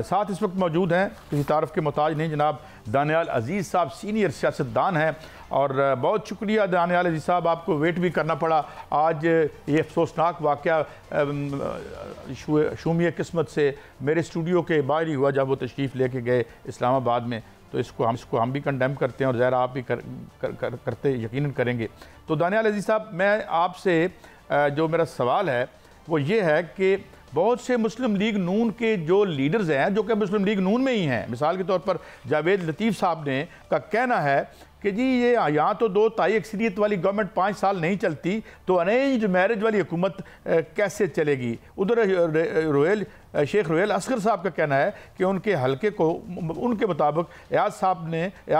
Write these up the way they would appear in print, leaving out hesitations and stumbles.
साथ इस वक्त मौजूद हैं, किसी तारफ़ के मोहताज नहीं, जनाब दानियाल अजीज़ साहब सीनियर सियासतदान हैं। और बहुत शुक्रिया दानियाल अजीज़ साहब, आपको वेट भी करना पड़ा। आज ये अफसोसनाक वाक़या शूमिया किस्मत से मेरे स्टूडियो के बाहर ही हुआ जब वो तशरीफ़ लेके गए इस्लामाबाद में। तो इसको हम भी कंडेम करते हैं और ज़ाहिर आप भी करते यकीनन करेंगे। तो दानियाल अजीज़ साहब, मैं आपसे जो मेरा सवाल है वो ये है कि बहुत से मुस्लिम लीग नून के जो लीडर्स हैं, जो कि मुस्लिम लीग नून में ही हैं, मिसाल के तौर पर जावेद लतीफ़ साहब ने का कहना है कि जी ये यहाँ तो 2 ताई अक्सरियत वाली गवर्नमेंट 5 साल नहीं चलती, तो अरेंज मैरिज वाली हुकूमत कैसे चलेगी। उधर शेख रोहेल असगर साहब का कहना है कि उनके हलके को उनके मुताबिक एयाज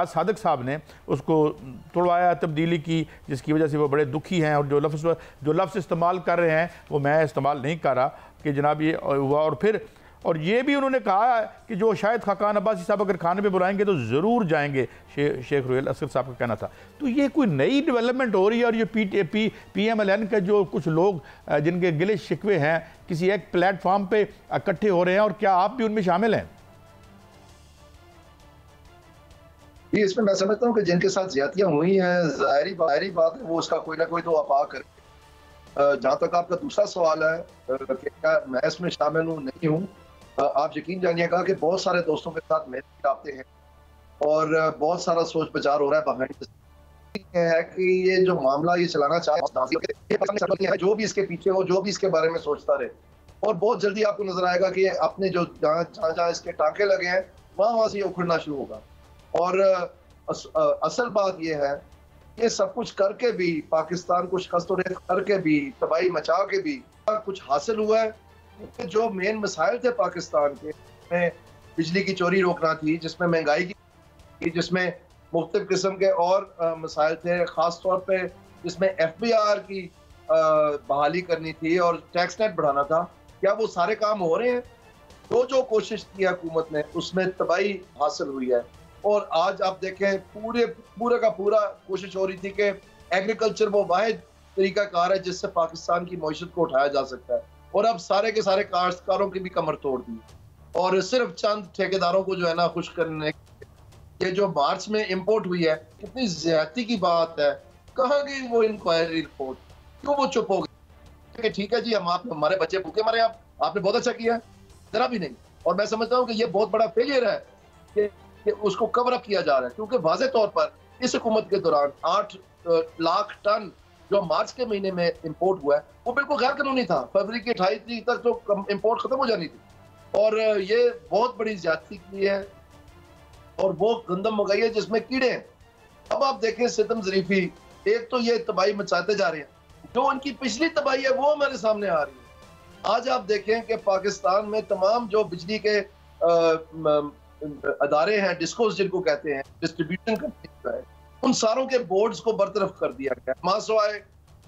सादक साहब ने उसको तोड़वाया, तब्दीली की, जिसकी वजह से वो बड़े दुखी हैं। और जो लफ्ज़ इस्तेमाल कर रहे हैं वो मैं इस्तेमाल नहीं कर रहा कि जनाब ये हुआ। और ये भी उन्होंने कहा कि जो शायद खाकान अब्बासी साहब अगर खाने पे बुलाएंगे तो ज़रूर जाएंगे, शेख रोहेल असगर साहब का कहना था। तो ये कोई नई डेवलपमेंट हो रही है और ये PMLN के जो कुछ लोग जिनके गिले शिकवे हैं किसी एक प्लेटफॉर्म पे इकट्ठे हो रहे हैं, और क्या आप भी उनमें शामिल हैं? ये इसमें मैं समझता हूँ कि जिनके साथ ज्यादतियाँ हुई हैं, ज़ाहिरी बात है वो उसका कोई ना कोई तो आपा करे। जहाँ तक आपका दूसरा सवाल है कि क्या मैं इसमें शामिल हूँ नहीं हूँ, आप यकीन जानिएगा कि बहुत सारे दोस्तों के साथ मेरे रबते हैं और बहुत सारा सोच विचार हो रहा है बिहाइंड है कि ये जो मामला ये चलाना चाहे है, जो भी इसके पीछे हो, जो भी इसके बारे में सोचता रहे, और बहुत जल्दी आपको नजर आएगा कि अपने जो जहाँ इसके टांके लगे हैं वहाँ से ये उखड़ना शुरू होगा। और असल बात ये है, ये सब कुछ करके भी पाकिस्तान को शिकस्त करके भी, तबाही मचा के भी कुछ हासिल हुआ है। जो मेन मसाइल थे पाकिस्तान के, में बिजली की चोरी रोकना थी, जिसमें महंगाई की, जिसमें मुख्तलिफ किस्म के और मसाइल थे, खास तौर पे जिसमें FBR की बहाली करनी थी और टैक्स नेट बढ़ाना था, क्या वो सारे काम हो रहे हैं? जो कोशिश की हुकूमत ने उसमें तबाही हासिल हुई है। और आज आप देखें पूरे का पूरा कोशिश हो रही थी कि एग्रीकल्चर वो वाहिद तरीका कार है जिससे पाकिस्तान की मईशत को उठाया जा सकता है, और अब सारे के सारे काश्तकारों की भी कमर तोड़ दी और सिर्फ चंद ठेकेदारों को जो है ना खुश करने। ये जो मार्च में इंपोर्ट हुई है, कितनी ज्यादती की बात है। कहाँ गई वो इंक्वायरी रिपोर्ट? क्यों वो चुप हो गई? ठीक है जी, हमारे बच्चे भूखे मरे, आपने बहुत अच्छा किया, जरा भी नहीं। और मैं समझता हूँ कि ये बहुत बड़ा फेलियर है कि उसको कवर अप किया जा रहा है, क्योंकि वाज़े तौर पर इस हुकूमत के दौरान 8 लाख टन जो मार्च के महीने में इंपोर्ट हुआ है वो बिल्कुल गैर कानूनी था। फरवरी की 28 तारीख तक तो इंपोर्ट खत्म हो जानी थी, और ये बहुत बड़ी ज्यादती की है। और वो गंदम मंगाई है जिसमें कीड़े हैं। अब आप देखें सितम ज़रीफी, एक तो ये तबाही मचाते जा रहे हैं, जो उनकी पिछली तबाही है वो हमारे सामने आ रही है। आज आप देखें कि पाकिस्तान में तमाम जो बिजली के अदारे हैं, डिस्कोस जिनको कहते हैं, डिस्ट्रीब्यूशन कंपनी है, उन सारों के बोर्ड्स को बरतरफ कर दिया गया, मासवाए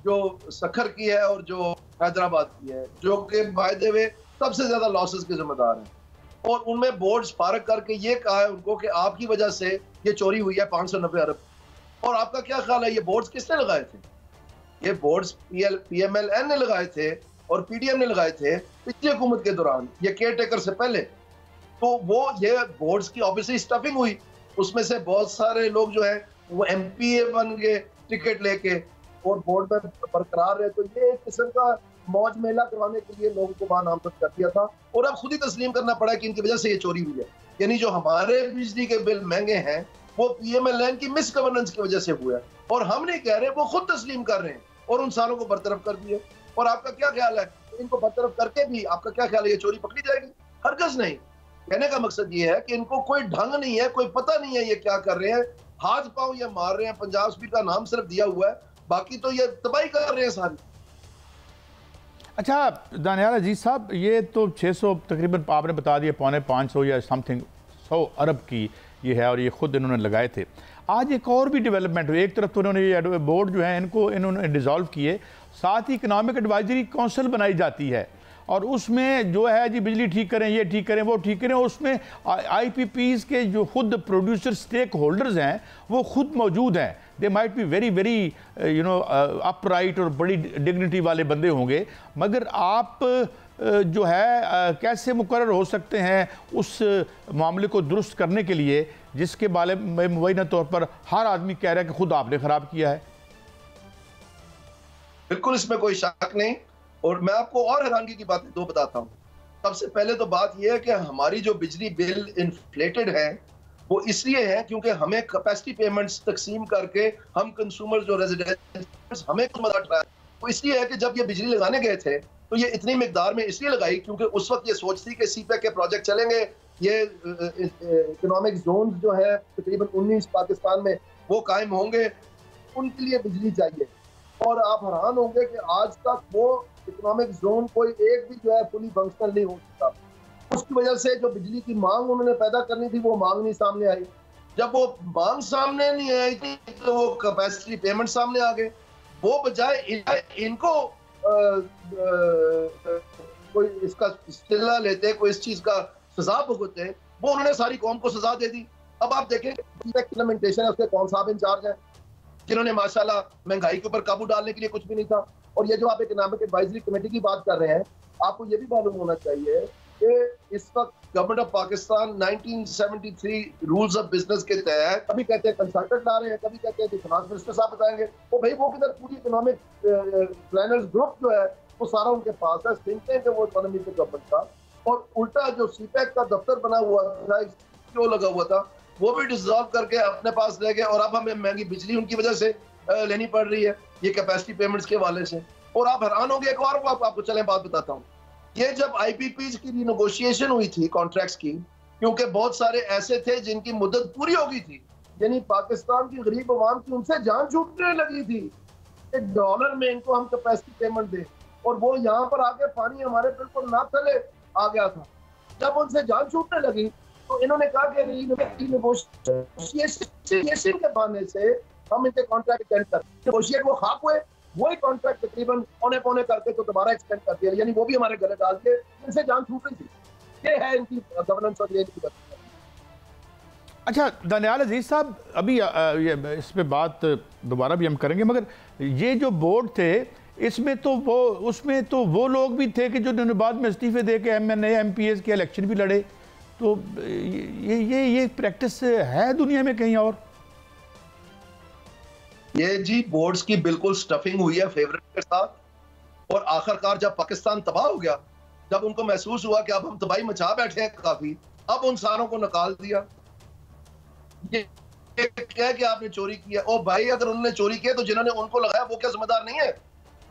जो सखर की है और जो हैदराबाद की है, जो कि बाय द वे सबसे ज्यादा लॉसेस के जिम्मेदार हैं। और उनमें बोर्ड्स फारग करके ये कहा है उनको कि आपकी वजह से ये चोरी हुई है 590 अरब। और आपका क्या ख्याल है, ये बोर्ड्स किसने लगाए थे? ये बोर्ड्स PMLN ने लगाए थे और PDM ने लगाए थे पिछली हुकूमत के दौरान, ये केयर टेकर से पहले। तो वो ये बोर्ड्स की ऑब्वियसली स्टफिंग हुई, उसमें से बहुत सारे लोग जो है वो MPA बन गए टिकट लेके और बोर्ड में बरकरार रहे। तो ये एक किस्म का मौज मेला करवाने के लिए लोगों को वहां नामजद कर दिया था, और अब खुद ही तस्लीम करना पड़ा कि इनकी वजह से ये चोरी हुई है। यानी जो हमारे बिजली के बिल महंगे हैं वो PMLN की मिस गवर्नेंस की वजह से हुआ है, और हम नहीं कह रहे, वो खुद तस्लीम कर रहे हैं और उन सालों को बरतरफ कर दिए। और आपका क्या ख्याल है, इनको बरतरफ करके भी आपका क्या ख्याल है ये चोरी पकड़ी जाएगी? हरगिज़ नहीं। कहने का मकसद ये है कि इनको कोई ढंग नहीं है, कोई पता नहीं है ये क्या कर रहे हैं, हाथ पांव ये मार रहे हैं। पंजाब स्पीड का नाम सिर्फ दिया हुआ है, बाकी तो ये तबाही कर रहे हैं सारी। अच्छा दानियाल अजीज़ साहब, ये तो 600 तकरीबन आपने बता दिया, 550 या समथिंग 100 अरब की ये है, और ये खुद इन्होंने लगाए थे। आज एक और भी डेवलपमेंट हुई, एक तरफ तो इन्होंने ये बोर्ड जो है इन्होंने डिज़ोल्व किए, साथ ही इकनॉमिक एडवाइजरी काउंसिल बनाई जाती है, और उसमें जो है जी बिजली ठीक करें, ये ठीक करें, वो ठीक करें। उसमें IPPs के जो खुद प्रोड्यूसर स्टेक होल्डर्स हैं वो खुद मौजूद हैं। They might be very upright और बड़ी डिग्निटी वाले बंदे होंगे, मगर आप जो है कैसे मुकर्रर हो सकते हैं उस मामले को दुरुस्त करने के लिए जिसके बारे में मुबैना तौर पर हर आदमी कह रहा है कि खुद आपने ख़राब किया है? बिल्कुल, इसमें कोई शक नहीं। और मैं आपको और हैरानगी की बातें दो बताता हूँ। सबसे पहले तो बात यह है कि हमारी जो बिजली बिल इन्फ्लेटेड है वो इसलिए है क्योंकि हमें कैपेसिटी पेमेंट्स तकसीम करके हम कंज्यूमर जो रेजिडेंट्स हमें कुछ मदद रहा है, वो इसलिए है कि जब ये बिजली लगाने गए थे तो ये इतनी मिकदार में इसलिए लगाई क्योंकि उस वक्त ये सोच थी कि सीपैक के प्रोजेक्ट चलेंगे, ये इकोनॉमिक जोन जो है तकरीबन 19 पाकिस्तान में वो कायम होंगे, उनके लिए बिजली चाहिए। और आप हैरान होंगे कि आज तक वो इकोनॉमिक जोन कोई एक भी जो है फुली फंक्शनल नहीं हो सकता। उसकी वजह से जो बिजली की मांग उन्होंने पैदा करनी थी वो मांग नहीं सामने आई। जब वो मांग सामने नहीं आई थी तो वो कैपेसिटी पेमेंट सामने आ गए। वो बजाय इनको कोई इसका सिला लेते, कोई इस चीज का सजा भुगतते, वो उन्होंने सारी कौम को सजा दे दी। अब आप देखें इम्प्लीमेंटेशन है उसके कौन साहब इंचार्ज है जिन्होंने माशाल्लाह महंगाई के ऊपर काबू डालने के लिए कुछ भी नहीं था। और ये जो आप इकोनॉमिक एडवाइजरी कमेटी की बात कर रहे हैं, आपको ये भी मालूम होना चाहिए कि इस वक्त government of Pakistan 1973 rules of business के तहत कभी कहते हैं कंसल्टेंट ला रहे हैं, कभी कहते हैं कि फाइनेंस मिनिस्टर साहब बताएंगे। तो भाई वो किधर पूरी इकोनॉमिक प्लानर्स ग्रुप जो है वो सारा उनके पास है, थिंक टैंक है वो इकोनॉमी के गवर्नमेंट का। और उल्टा जो सीपैक का दफ्तर बना हुआ था, जो लगा हुआ था, वो भी डिसॉल्व करके अपने पास ले गए। और अब हमें महंगी बिजली उनकी वजह से लेनी पड़ रही है, ये कैपेसिटी पेमेंट्स के हवाले से। और आप हैरान होंगे, एक और आपको चलें बात बताता हूँ। ये जब आईपीपीज की रिनेगोशिएशन हुई थी कॉन्ट्रैक्ट्स की, क्योंकि बहुत सारे ऐसे थे जिनकी मुद्दत पूरी हो गई थी, यानी पाकिस्तान की गरीब अवाम की उनसे जान छूटने लगी थी कि डॉलर में इनको हम कैपेसिटी पेमेंट दें, और वो यहाँ पर आके पानी हमारे बिल्कुल ना तले आ गया था। जब उनसे जान छूटने लगी तो इन्होंने कहा कि रिनेगोशिएशन के बहाने से हम इनके कॉन्ट्रैक्ट एक्सटेंड कर, नेगोशिएट वो खाक हुए, वही कॉन्ट्रैक्ट तकरीबन पौने पौने करके तो दोबारा एक्सटेंड कर दिया, यानी वो भी हमारे गले डाल के इनसे जान छूट रही थी। ये है इनकी गवर्नेंस और ये इनकी बात। अच्छा दानियाल अजीज साहब, अभी इस पे बात दोबारा भी हम करेंगे, मगर ये जो बोर्ड थे इसमें तो उसमें तो वो लोग भी थे कि जो उन्होंने बाद में इस्तीफे दे के MNA MPs के इलेक्शन भी लड़े। तो ये प्रैक्टिस है दुनिया में कहीं और? ये जी बोर्ड्स की बिल्कुल स्टफिंग हुई है फेवरेट के साथ। और आखिरकार जब पाकिस्तान तबाह हो गया, जब उनको महसूस हुआ कि अब हम तबाही मचा बैठे हैं काफी, अब उन सारों को निकाल दिया। ये क्या कि आपने चोरी किया। ओ भाई, अगर उन्होंने चोरी किया तो जिन्होंने उनको लगाया वो क्या जिम्मेदार नहीं है?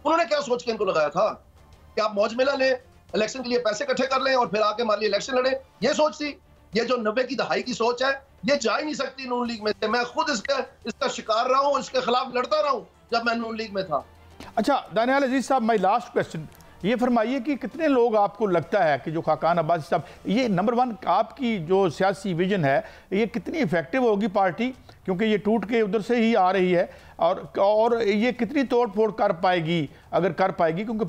उन्होंने क्या सोच के इनको लगाया था कि आप मौज मेला लें, इलेक्शन के लिए पैसे इकट्ठे कर लें और फिर आके मान ली इलेक्शन लड़े? ये सोच थी। ये जो 90 की दहाई की सोच है, ये जा ही नहीं सकती नून लीग में से। मैं खुद इसका शिकार रहा हूँ, इसके खिलाफ लड़ता रहा हूँ जब मैं नून लीग में था। अच्छा दानियाल अजीज साहब, माय लास्ट क्वेश्चन, ये फरमाइए कि कितने लोग आपको लगता है कि जो खाकान अब्बासी साहब, ये नंबर वन आपकी जो सियासी विजन है ये कितनी इफेक्टिव होगी पार्टी, क्योंकि ये टूट के उधर से ही आ रही है, और ये कितनी तोड़ फोड़ कर पाएगी, अगर कर पाएगी, क्योंकि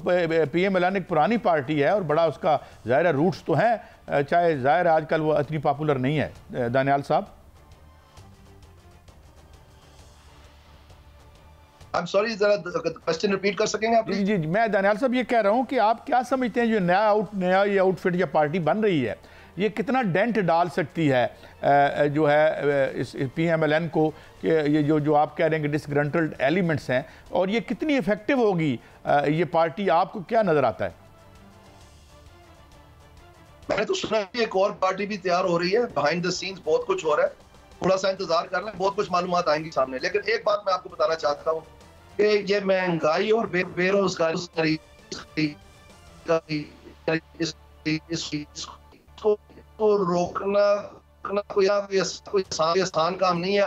PMLN एक पुरानी पार्टी है और बड़ा उसका ज़ाहिर रूट्स तो हैं, चाहे ज़ाहिर आजकल वो इतनी पॉपुलर नहीं है। दानियाल साहब, I'm sorry, जरा क्वेश्चन रिपीट कर सकेंगे आप? जी, मैं दानियाल साहब ये कह रहा हूँ कि आप क्या समझते हैं जो नया ये आउटफिट या पार्टी बन रही है, ये कितना डेंट डाल सकती है जो है इस PMLN को, कि ये जो आप कह रहे हैं कि डिसग्रंटल्ड एलिमेंट्स हैं, और ये कितनी इफेक्टिव होगी ये पार्टी, आपको क्या नजर आता है? मैंने तो सुना है एक और पार्टी भी तैयार हो रही है, बिहाइंड द सीन्स बहुत कुछ हो रहा है, थोड़ा सा इंतजार कर लें, बहुत कुछ मालूमात आएंगी सामने। लेकिन एक बात मैं आपको बताना चाहता हूँ कि ये महंगाई और बेरोजगारी इसको रोकना कोई आसान काम नहीं है।